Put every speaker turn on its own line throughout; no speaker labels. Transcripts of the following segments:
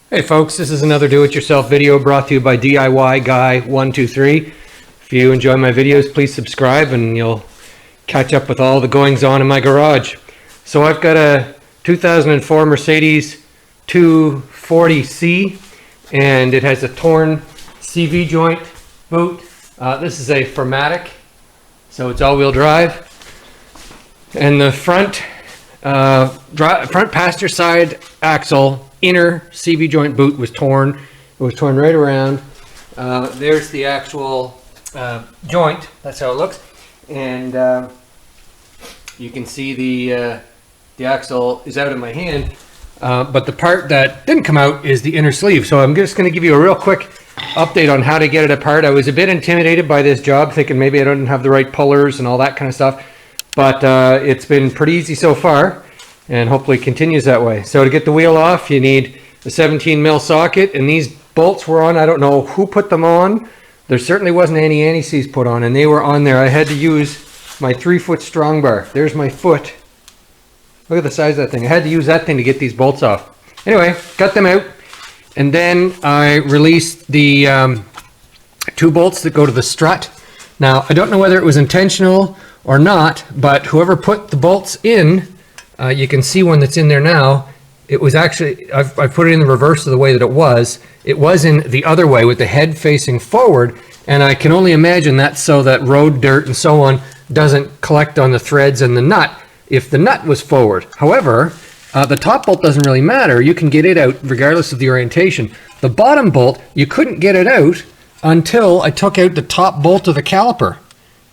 Hey folks, this is another do-it-yourself video brought to you by DIY Guy 123. If you enjoy my videos, please subscribe and you'll catch up with all the goings on in my garage. So I've got a 2004 Mercedes 240C and it has a torn CV joint boot. This is a Fourmatic, so it's all-wheel drive. And the front passenger side axle inner CV joint boot was torn. It was torn right around. There's the actual joint. That's how it looks. And you can see the axle is out of my hand. But the part that didn't come out is the inner sleeve. So I'm just going to give you a real quick update on how to get it apart. I was a bit intimidated by this job, thinking maybe I don't have the right pullers and all that kind of stuff. But it's been pretty easy so far, and hopefully continues that way. So to get the wheel off, you need a 17 mil socket, and these bolts were on. I don't know who put them on. There certainly wasn't any anti-seize put on, and they were on there. I had to use my 3-foot strong bar. There's my foot. Look at the size of that thing. I had to use that thing to get these bolts off. Anyway, got them out, and then I released the 2 bolts that go to the strut. Now, I don't know whether it was intentional or not, but whoever put the bolts in, you can see one that's in there now. It was actually, I've put it in the reverse of the way that it was. It was in the other way with the head facing forward, and I can only imagine that's so that road dirt and so on doesn't collect on the threads and the nut if the nut was forward. However, the top bolt doesn't really matter. You can get it out regardless of the orientation. The bottom bolt, you couldn't get it out until I took out the top bolt of the caliper.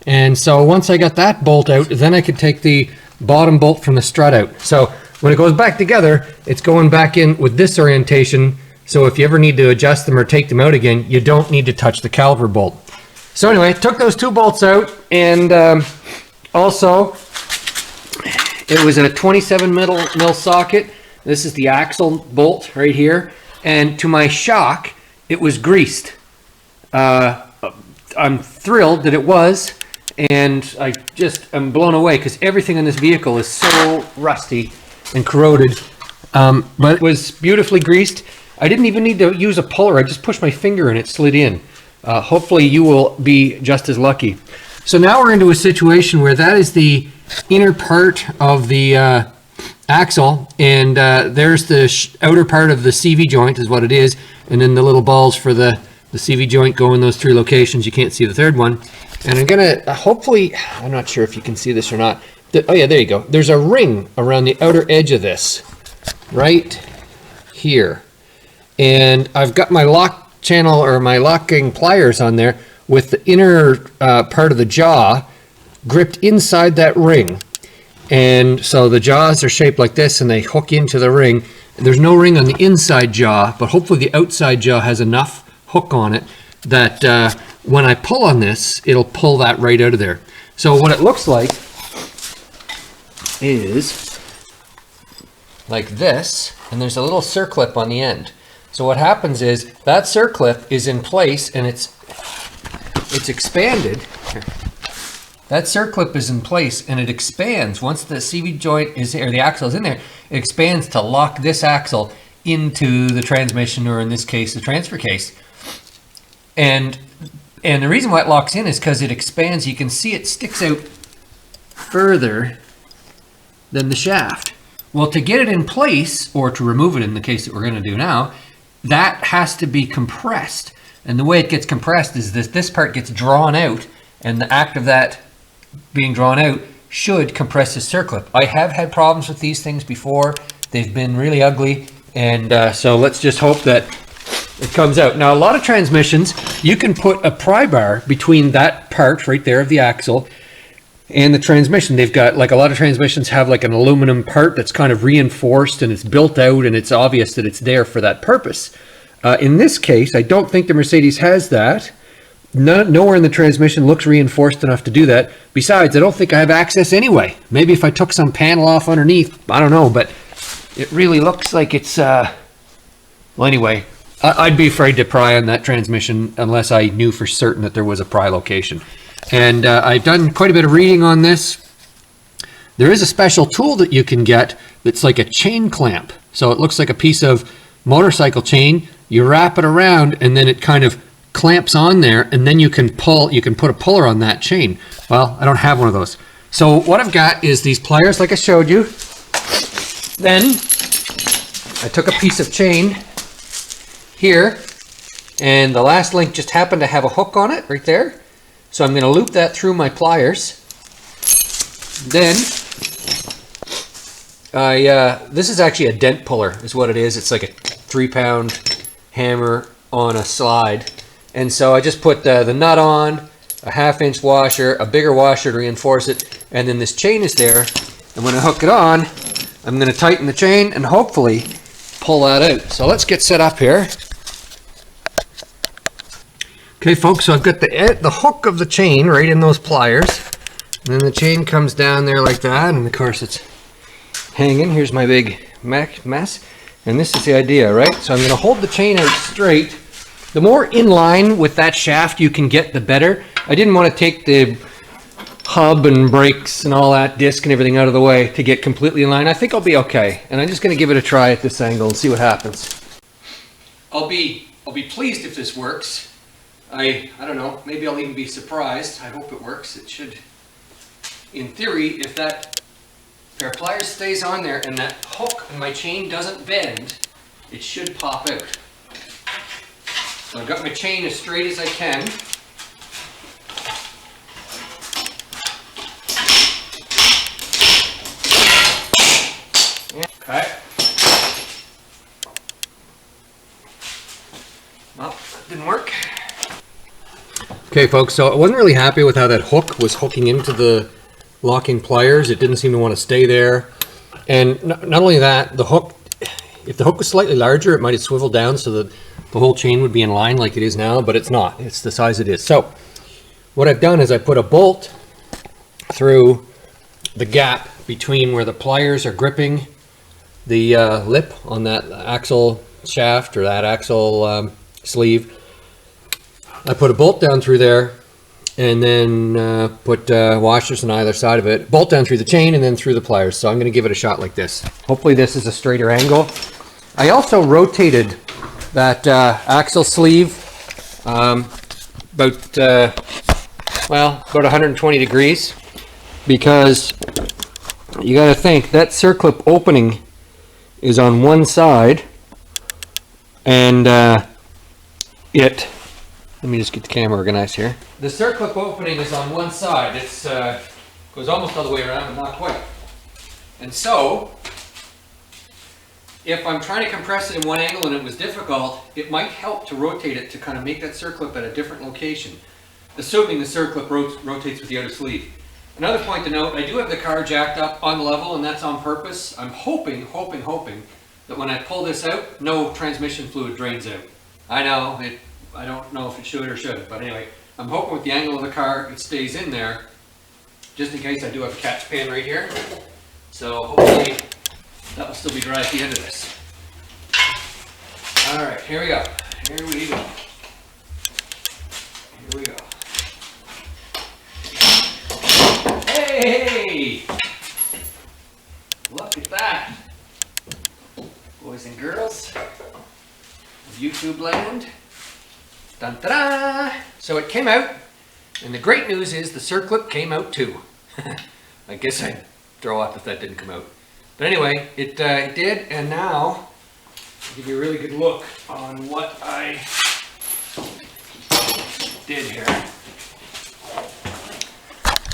And so once I got that bolt out, then I could take the bottom bolt from the strut out. So when it goes back together, it's going back in with this orientation. So if you ever need to adjust them or take them out again, you don't need to touch the caliper bolt. So anyway, took those 2 bolts out, and also it was a 27 mil socket. This is the axle bolt right here. And to my shock, it was greased. I'm thrilled that it was. And I just am blown away because everything in this vehicle is so rusty and corroded. But it was beautifully greased. I didn't even need to use a puller. I just pushed my finger and it slid in. Hopefully you will be just as lucky. So now we're into a situation where that is the inner part of the axle, and there's the outer part of the CV joint is what it is, and then the little balls for the CV joint go in those 3 locations. You can't see the third one. And I'm gonna hopefully, I'm not sure if you can see this or not. Oh yeah, there you go. There's a ring around the outer edge of this, right here. And I've got my lock channel or my locking pliers on there with the inner part of the jaw gripped inside that ring. And so the jaws are shaped like this and they hook into the ring. There's no ring on the inside jaw, but hopefully the outside jaw has enough hook on it that when I pull on this, it'll pull that right out of there. So what it looks like is like this, and there's a little circlip on the end. So what happens is that circlip is in place and it's expanded. Here. That circlip is in place and it expands once the CV joint is, or the axle is in there. It expands to lock this axle into the transmission, or in this case, the transfer case. And the reason why it locks in is because it expands. You can see it sticks out further than the shaft. Well, to get it in place, or to remove it in the case that we're going to do now, that has to be compressed. And the way it gets compressed is this part gets drawn out, and the act of that being drawn out should compress the circlip. I have had problems with these things before. They've been really ugly, and so let's just hope that it comes out. Now, a lot of transmissions, you can put a pry bar between that part right there of the axle and the transmission. They've got, like, a lot of transmissions have like an aluminum part that's kind of reinforced and it's built out and it's obvious that it's there for that purpose. In this case, I don't think the Mercedes has that. Nowhere in the transmission looks reinforced enough to do that. Besides, I don't think I have access anyway. Maybe if I took some panel off underneath, I don't know, but it really looks like it's, well, anyway, I'd be afraid to pry on that transmission unless I knew for certain that there was a pry location. And I've done quite a bit of reading on this. There is a special tool that you can get that's like a chain clamp. So it looks like a piece of motorcycle chain, you wrap it around and then it kind of clamps on there, and then you can put a puller on that chain. Well, I don't have one of those. So what I've got is these pliers like I showed you. Then I took a piece of chain here, and the last link just happened to have a hook on it right there. So I'm going to loop that through my pliers. Then this is actually a dent puller is what it is. It's like a 3-pound hammer on a slide. And so I just put the nut on, a 1/2-inch washer, a bigger washer to reinforce it, and then this chain is there. And when I hook it on, I'm going to tighten the chain and hopefully pull that out. So let's get set up here. Okay folks, so I've got the hook of the chain right in those pliers. And then the chain comes down there like that, and of course it's hanging. Here's my big mess. And this is the idea, right? So I'm going to hold the chain out straight. The more in line with that shaft you can get, the better. I didn't want to take the hub and brakes and all that disc and everything out of the way to get completely in line. I think I'll be okay. And I'm just going to give it a try at this angle and see what happens. I'll be pleased if this works. I don't know, maybe I'll even be surprised. I hope it works. It should, in theory, if that pair of pliers stays on there and that hook and my chain doesn't bend, it should pop out. So I've got my chain as straight as I can. Okay. Well, that didn't work. Okay folks, so I wasn't really happy with how that hook was hooking into the locking pliers. It didn't seem to want to stay there. And not only that, the hook, if the hook was slightly larger, it might have swiveled down so that the whole chain would be in line like it is now, but it's not. It's the size it is. So what I've done is I put a bolt through the gap between where the pliers are gripping the lip on that axle shaft or that axle sleeve. I put a bolt down through there and then put washers on either side of it. Bolt down through the chain and then through the pliers. So I'm going to give it a shot like this. Hopefully this is a straighter angle. I also rotated that axle sleeve about 120 degrees, because you got to think that circlip opening is on one side, and let me just get the camera organized here. The circlip opening is on one side. It's goes almost all the way around, but not quite. And so if I'm trying to compress it in one angle and it was difficult, it might help to rotate it to kind of make that circlip at a different location, assuming the circlip rotates with the outer sleeve. Another point to note, I do have the car jacked up on level, and that's on purpose. I'm hoping that when I pull this out, no transmission fluid drains out. I know, I don't know if it should or shouldn't, but anyway, I'm hoping with the angle of the car, it stays in there, just in case I do have a catch pan right here. So hopefully that will still be dry at the end of this. All right, here we go. Here we go. Here we go. Hey! Look at that. Boys and girls of YouTube land. Dun -da -da! So it came out, and the great news is the circlip came out too. I guess I'd throw up if that didn't come out. But anyway, it did, and now I'll give you a really good look on what I did here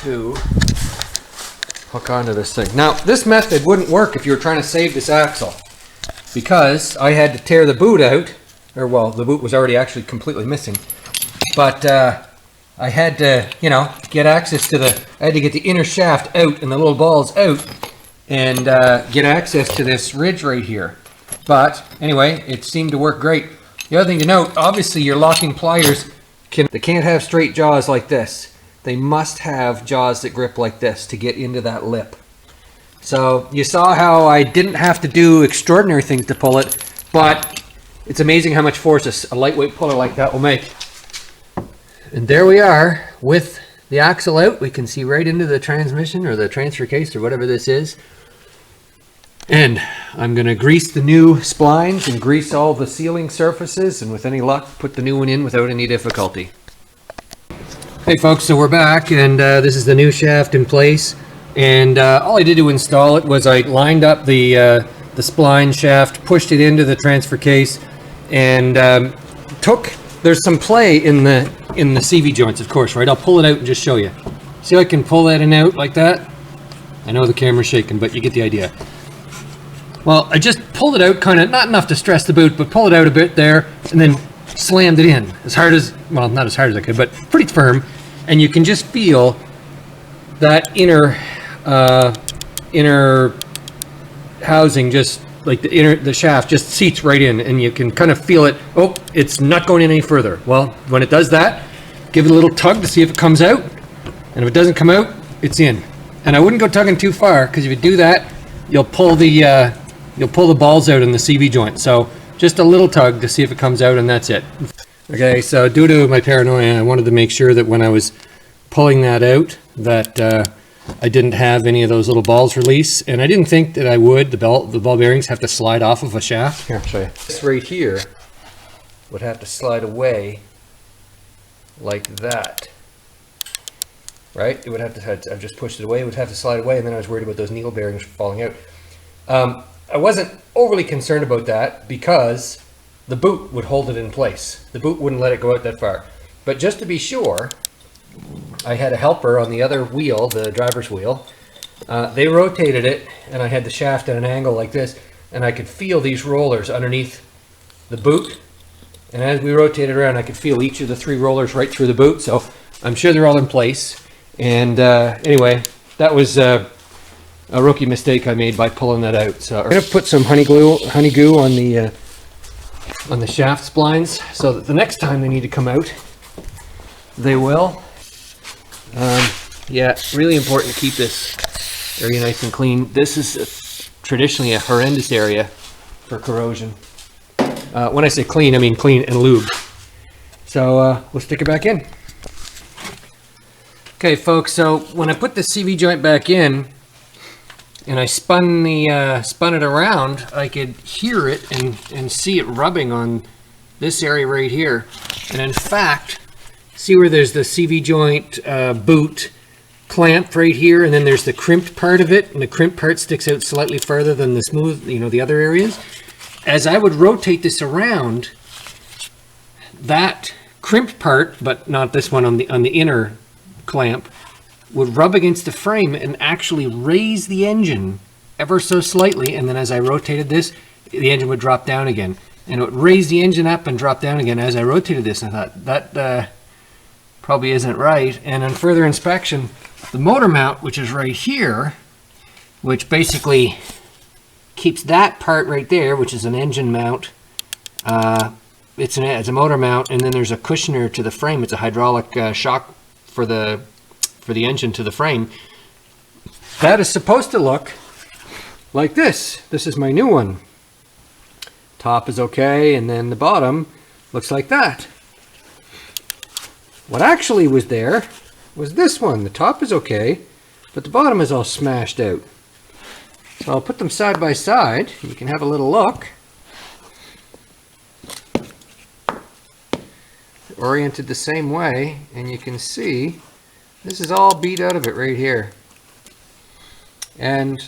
to hook onto this thing. Now, this method wouldn't work if you were trying to save this axle, because I had to tear the boot out, or well, the boot was already actually completely missing, but I had to, you know, get access to I had to get the inner shaft out and the little balls out and get access to this ridge right here. But anyway, it seemed to work great. The other thing to note, obviously your locking pliers, they can't have straight jaws like this. They must have jaws that grip like this to get into that lip. So you saw how I didn't have to do extraordinary things to pull it, but it's amazing how much force a lightweight puller like that will make. And there we are with the axle out. We can see right into the transmission or the transfer case or whatever this is. And I'm going to grease the new splines and grease all the sealing surfaces, and with any luck, put the new one in without any difficulty. Hey folks, so we're back, and this is the new shaft in place. And all I did to install it was I lined up the spline shaft, pushed it into the transfer case, and there's some play in the CV joints, of course, right? I'll pull it out and just show you. See how I can pull that in out like that? I know the camera's shaking, but you get the idea. Well, I just pulled it out, kind of, not enough to stress the boot, but pull it out a bit there, and then slammed it in as hard as, well, not as hard as I could, but pretty firm. And you can just feel that inner housing, just like the shaft just seats right in, and you can kind of feel it. Oh, it's not going in any further. Well, when it does that, give it a little tug to see if it comes out, and if it doesn't come out, it's in. And I wouldn't go tugging too far, because if you do that, you'll pull the balls out in the CV joint. So just a little tug to see if it comes out, and that's it. Okay, so due to my paranoia, I wanted to make sure that when I was pulling that out, that I didn't have any of those little balls release, and I didn't think that I would. The ball bearings have to slide off of a shaft. Here, I'll show you. This right here would have to slide away like that, right? It would have to, I've just pushed it away, it would have to slide away, and then I was worried about those needle bearings falling out. I wasn't overly concerned about that because the boot would hold it in place. The boot wouldn't let it go out that far. But just to be sure, I had a helper on the other wheel, the driver's wheel. They rotated it, and I had the shaft at an angle like this, and I could feel these rollers underneath the boot. And as we rotated around, I could feel each of the 3 rollers right through the boot, so I'm sure they're all in place. And anyway, that was a rookie mistake I made by pulling that out. So I'm going to put some honey goo on the shaft splines, so that the next time they need to come out, they will. Yeah, really important to keep this area nice and clean. This is traditionally a horrendous area for corrosion. When I say clean, I mean clean and lube. So we'll stick it back in. Okay, folks, so when I put the CV joint back in, and I spun it around, I could hear it and see it rubbing on this area right here. And in fact, see where there's the CV joint boot clamped right here, and then there's the crimped part of it, and the crimped part sticks out slightly further than the smooth, the other areas. As I would rotate this around, that crimped part, but not this one on the inner clamp, would rub against the frame and actually raise the engine ever so slightly, and then as I rotated this, the engine would drop down again, and it would raise the engine up and drop down again as I rotated this. And I thought, that probably isn't right. And on further inspection, the motor mount, which is right here, which basically keeps that part right there, which is an engine mount, it's a motor mount, and then there's a cushioner to the frame. It's a hydraulic shock for the engine to the frame. That is supposed to look like this. This is my new one. Top is okay, and then the bottom looks like that. What actually was there was this one. The top is okay, but the bottom is all smashed out. So I'll put them side by side. You can have a little look. Oriented the same way, and you can see this is all beat out of it right here. And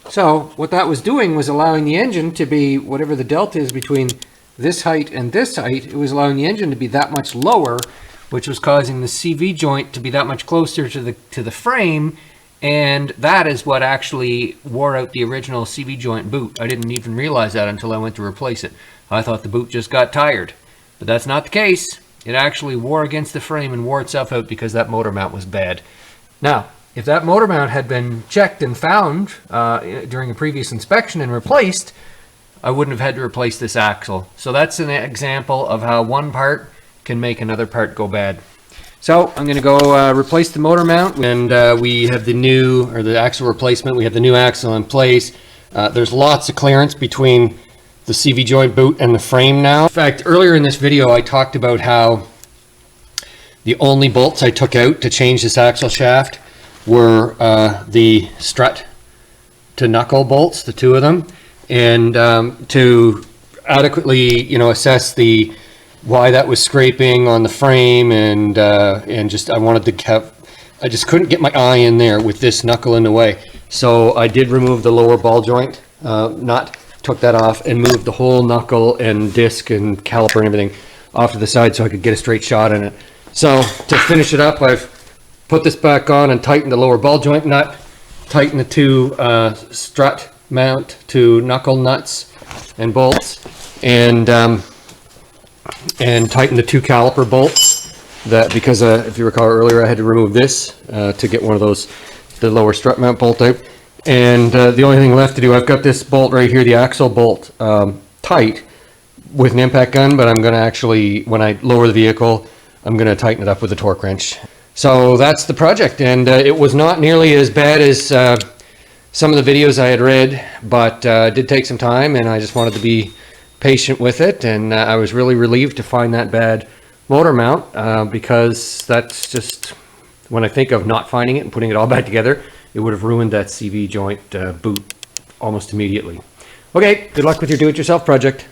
so what that was doing was allowing the engine to be, whatever the delta is between this height and this height, it was allowing the engine to be that much lower, which was causing the CV joint to be that much closer to the frame, and that is what actually wore out the original CV joint boot. I didn't even realize that until I went to replace it. I thought the boot just got tired, but that's not the case. It actually wore against the frame and wore itself out because that motor mount was bad. Now, if that motor mount had been checked and found during a previous inspection and replaced, I wouldn't have had to replace this axle. So that's an example of how one part can make another part go bad. So I'm going to go replace the motor mount, and we have the axle replacement. We have the new axle in place. There's lots of clearance between the CV joint boot and the frame now. In fact, earlier in this video, I talked about how the only bolts I took out to change this axle shaft were the strut to knuckle bolts, the two of them, and to adequately, you know, assess the why that was scraping on the frame, and just I wanted to have, I just couldn't get my eye in there with this knuckle in the way. So I did remove the lower ball joint nut, took that off, and moved the whole knuckle and disc and caliper and everything off to the side so I could get a straight shot in it. So to finish it up, I've put this back on and tightened the lower ball joint nut, tightened the two strut mount to knuckle nuts and bolts, and tightened the two caliper bolts. That because if you recall earlier, I had to remove this to get one of those, the lower strut mount bolt type. And the only thing left to do, I've got this bolt right here, the axle bolt, tight with an impact gun, but I'm going to actually, when I lower the vehicle, I'm going to tighten it up with a torque wrench. So that's the project, and it was not nearly as bad as some of the videos I had read, but it did take some time, and I just wanted to be patient with it, and I was really relieved to find that bad motor mount, because that's just, when I think of not finding it and putting it all back together, it would have ruined that CV joint boot almost immediately. Okay, good luck with your do-it-yourself project.